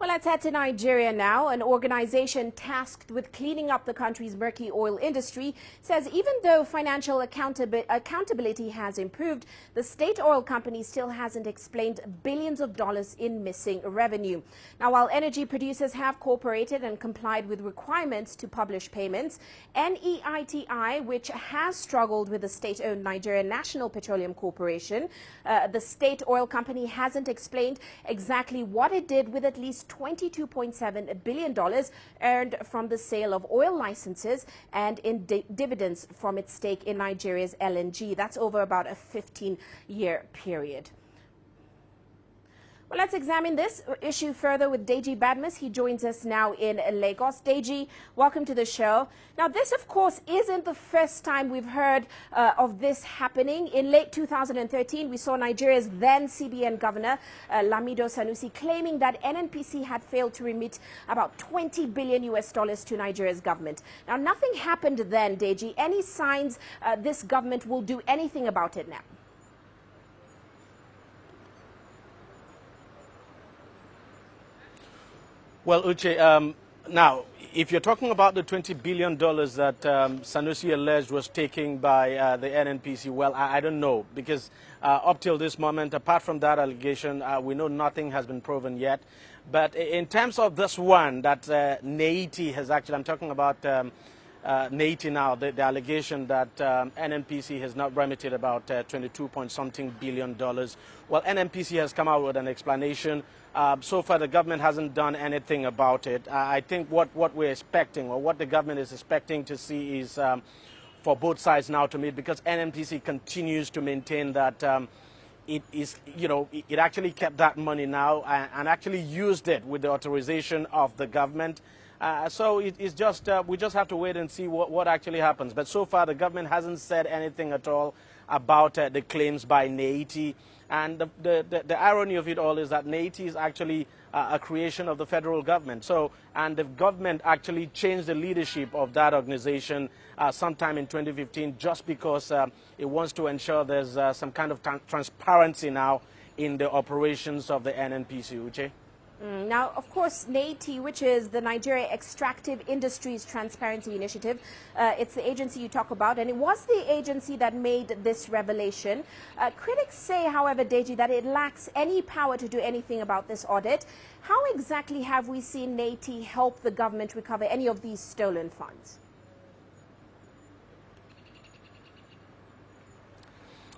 Well, let's head to Nigeria now. An organization tasked with cleaning up the country's murky oil industry says even though financial accountability has improved, the state oil company still hasn't explained billions of dollars in missing revenue. Now, while energy producers have cooperated and complied with requirements to publish payments, NEITI, which has struggled with the state-owned Nigerian National Petroleum Corporation, the state oil company hasn't explained exactly what it did with at least $22.7 billion earned from the sale of oil licenses and in dividends from its stake in Nigeria's LNG. That's over about a 15-year period. Well, let's examine this issue further with Deji Badmus. He joins us now in Lagos. Deji, welcome to the show. Now, this, of course, isn't the first time we've heard of this happening. In late 2013, we saw Nigeria's then CBN governor, Lamido Sanusi, claiming that Nnpc had failed to remit about $20 billion to Nigeria's government. Now, nothing happened then, Deji. Any signs this government will do anything about it now? Well, Uche, now, if you're talking about the $20 billion that Sanusi alleged was taken by the Nnpc, well, I don't know, because up till this moment, apart from that allegation, we know nothing has been proven yet. But in terms of this one that Nnpc has actually, I'm talking about Nnpc now, the allegation that Nnpc has not remitted about 22-point-something billion dollars. Well, Nnpc has come out with an explanation. So far, the government hasn't done anything about it. I think what we're expecting, or what the government is expecting to see, is for both sides now to meet, because Nnpc continues to maintain that it is, it actually kept that money now and actually used it with the authorization of the government. So it's just, we just have to wait and see what actually happens. But so far, the government hasn't said anything at all about the claims by Nnpc. And the irony of it all is that Nnpc is actually a creation of the federal government. So, and the government actually changed the leadership of that organization sometime in 2015 just because it wants to ensure there's some kind of transparency now in the operations of the Nnpc, Uche. Now, of course, Nnpc, which is the Nigeria Extractive Industries Transparency Initiative, it's the agency you talk about, and it was the agency that made this revelation. Critics say, however, Deji, that it lacks any power to do anything about this audit. How exactly have we seen Nnpc help the government recover any of these stolen funds?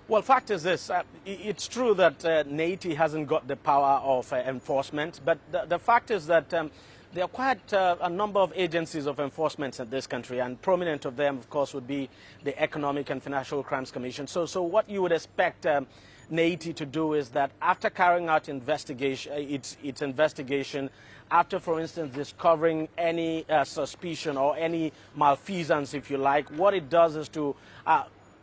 Well, fact is this, it's true that Nnpc hasn't got the power of enforcement, but the fact is that there are quite a number of agencies of enforcement in this country, and prominent of them, of course, would be the Economic and Financial Crimes Commission. So what you would expect Nnpc to do is that after carrying out its investigation, after, for instance, discovering any suspicion or any malfeasance, if you like, what it does is to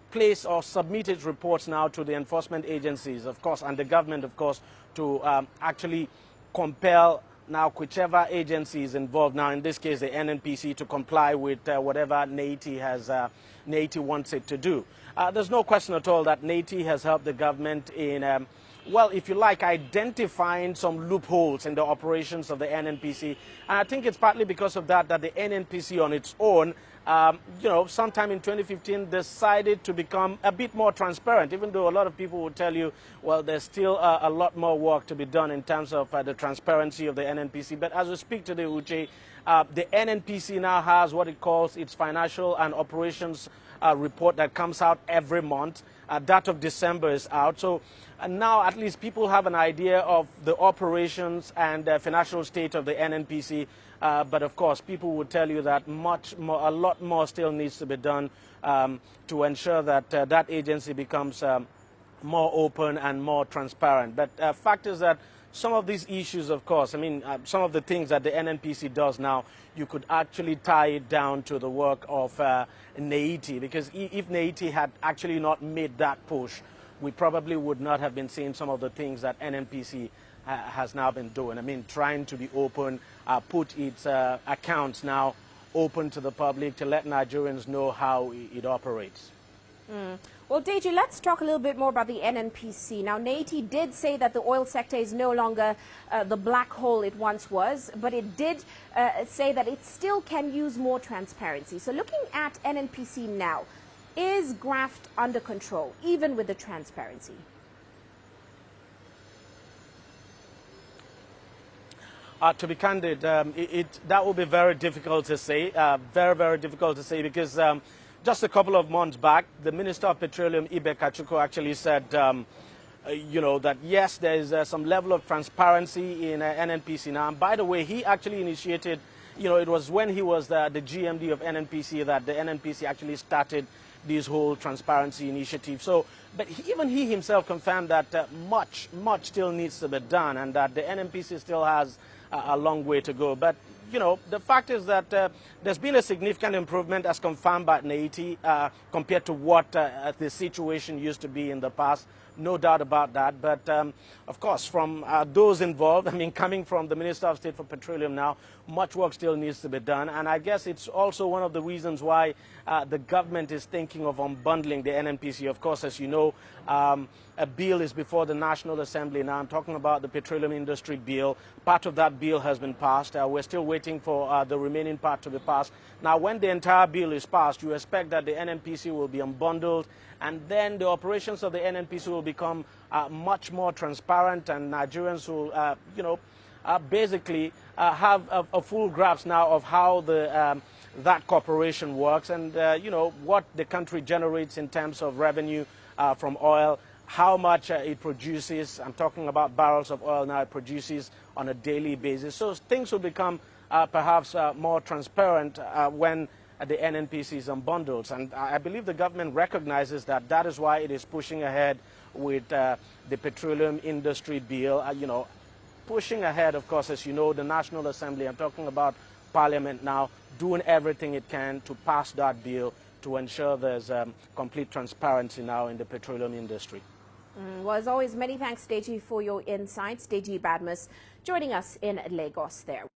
place or submit its reports now to the enforcement agencies, of course, and the government, of course, to actually compel now whichever agency is involved, now in this case the Nnpc, to comply with whatever Nnpc wants it to do. There's no question at all that Nnpc has helped the government in well, if you like, identifying some loopholes in the operations of the Nnpc. And I think it's partly because of that the Nnpc on its own, sometime in 2015 decided to become a bit more transparent, even though a lot of people would tell you, well, there's still a lot more work to be done in terms of the transparency of the Nnpc. But as we speak today, Uche, the Nnpc now has what it calls its financial and operations report that comes out every month. That of December is out. So now at least people have an idea of the operations and financial state of the Nnpc. But of course, people would tell you that a lot more still needs to be done to ensure that that agency becomes more open and more transparent. But fact is that some of these issues, of course, I mean, some of the things that the Nnpc does now, you could actually tie it down to the work of Nnpc, because if Nnpc had actually not made that push, we probably would not have been seeing some of the things that Nnpc has now been doing. I mean, trying to be open, put its accounts now open to the public to let Nigerians know how it operates. Well, Deji, let's talk a little bit more about the Nnpc. Now, Nnpc did say that the oil sector is no longer the black hole it once was, but it did say that it still can use more transparency. So looking at Nnpc now, is graft under control, even with the transparency? To be candid, that will be very difficult to say, very, very difficult to say, because just a couple of months back, the Minister of Petroleum, Kachukwu, actually said, you know, that yes, there is some level of transparency in Nnpc now. And by the way, he actually initiated, you know, it was when he was the GMD of Nnpc that the Nnpc actually started this whole transparency initiative. So, but even he himself confirmed that much still needs to be done, and that the Nnpc still has a long way to go. But you know, the fact is that there's been a significant improvement as confirmed by Nnpc compared to what the situation used to be in the past. No doubt about that. But of course, from those involved, I mean, coming from the Minister of State for Petroleum now, much work still needs to be done. And I guess it's also one of the reasons why the government is thinking of unbundling the Nnpc. Of course, as you know, a bill is before the National Assembly now. I'm talking about the Petroleum Industry Bill. Part of that bill has been passed. We're still waiting for the remaining part to be passed. Now, when the entire bill is passed, you expect that the Nnpc will be unbundled, and then the operations of the Nnpc will become much more transparent, and Nigerians will, you know, basically have a full grasp now of how the that corporation works, and you know, what the country generates in terms of revenue from oil, how much it produces. I'm talking about barrels of oil now it produces on a daily basis. So things will become perhaps more transparent when the Nnpc is unbundled. And I believe the government recognizes that. That is why it is pushing ahead with the Petroleum Industry Bill, you know, pushing ahead, of course, as you know, the National Assembly, I'm talking about Parliament now, doing everything it can to pass that bill to ensure there's complete transparency now in the petroleum industry. Well, as always, many thanks, Deji, for your insights. Deji Badmus joining us in Lagos there.